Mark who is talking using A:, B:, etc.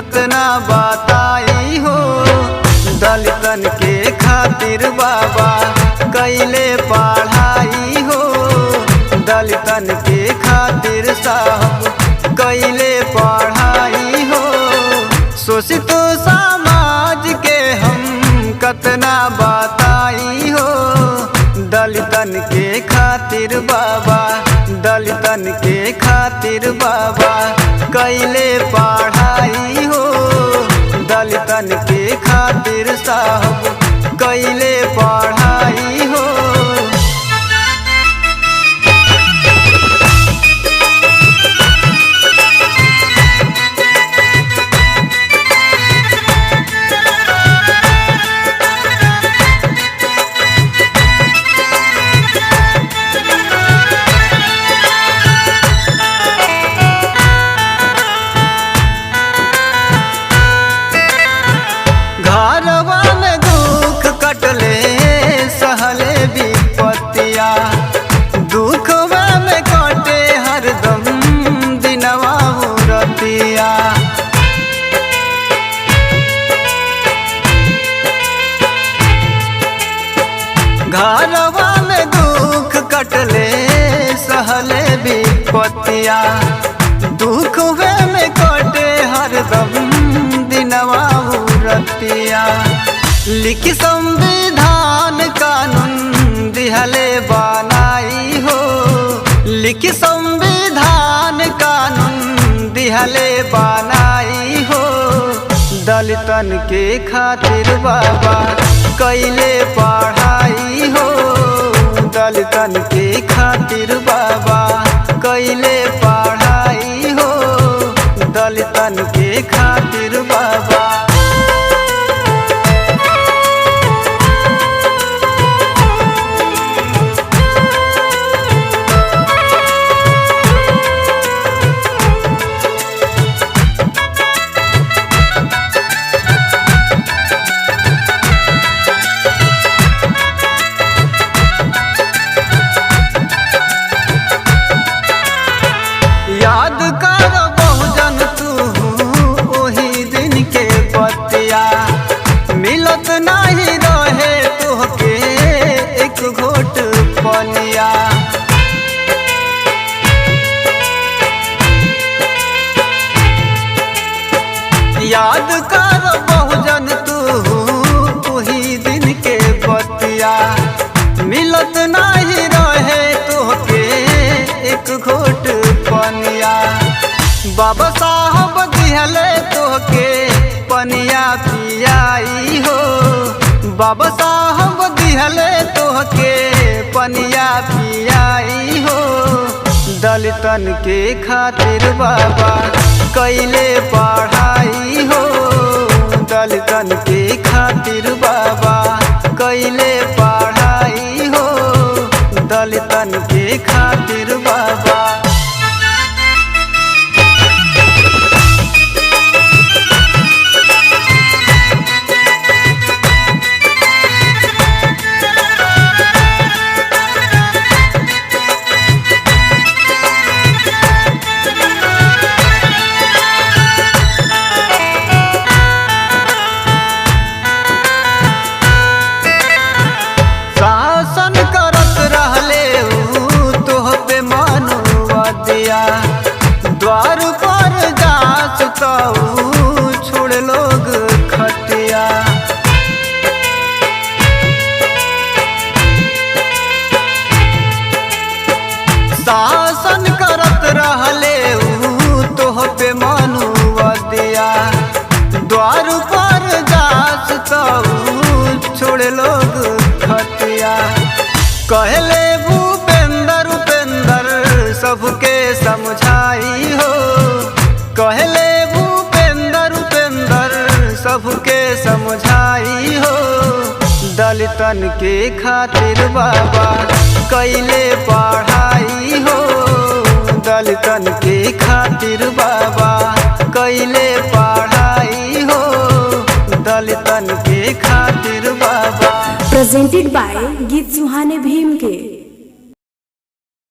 A: कतना बताई हो। दलितन के खातिर बाबा कैले पढ़ाई हो। दलितन के खातिर साहब कैले पढ़ाई हो। शोषित समाज के हम कतना बताई हो। दलितन के खातिर बाबा, दलितन के खातिर बाबा कैले पढ़ाई हो। दलितन के खातिर साहब कैले पढ़ाई हो। घरवा में दुख कटले सहले विपत्तिया, दुखवा में कटे हरदम दिनवा रतिया। घरवा में दुख कटले सहले विपत्तिया, दुखवा में कटे हरदम दिनवा रतिया। लिखी संविधान कानून दिहले बनाई हो। लिखी संविधान कानून दिहले बनाई हो। दलितन के खातिर बाबा कैले पढ़ाई हो। दलितन के खातिर बाबा कैले पढ़ाई हो। दलितन के खातिर बाबा। याद कर बहुजन तू ओही दिन के बतिया, मिलत नहीं रहे तोहके एक घोट पनिया। याद कर बहुजन तू ओही दिन के बतिया, मिलत नहीं रहे तोहके एक घोट पनिया। बाबा साहब दिहले तोहके पनिया पियाई हो। बाबा साहब दिहले तोहके पनिया पियाई हो। दलितन के खातिर बाबा कैले पढ़ाई हो। दलितन के खातिर बाबा कैले पढ़ाई हो। दलितन के खातिर बाबा। शासन करत रहले ऊ तोह पे मनुवदिया, द्वार पर जास तऊ छोड़ लोग खटिया। शासन करत रहले ऊ तोह पे मनुवदिया, द्वार पर जास तऊ छोड़ लोग खटिया। कहले भूपेंद्र उपेंद्र सबके समझाई हो। कहले भूपेंद्र उपेंद्र सबके समझाई हो। दलितन के खातिर बाबा कैले पढ़ाई हो। दलितन के खातिर बाबा कैले पढ़ाई हो। दलितन के खातिर बाबा।
B: प्रेजेंटेड बाय गीत सुहाने भीम के।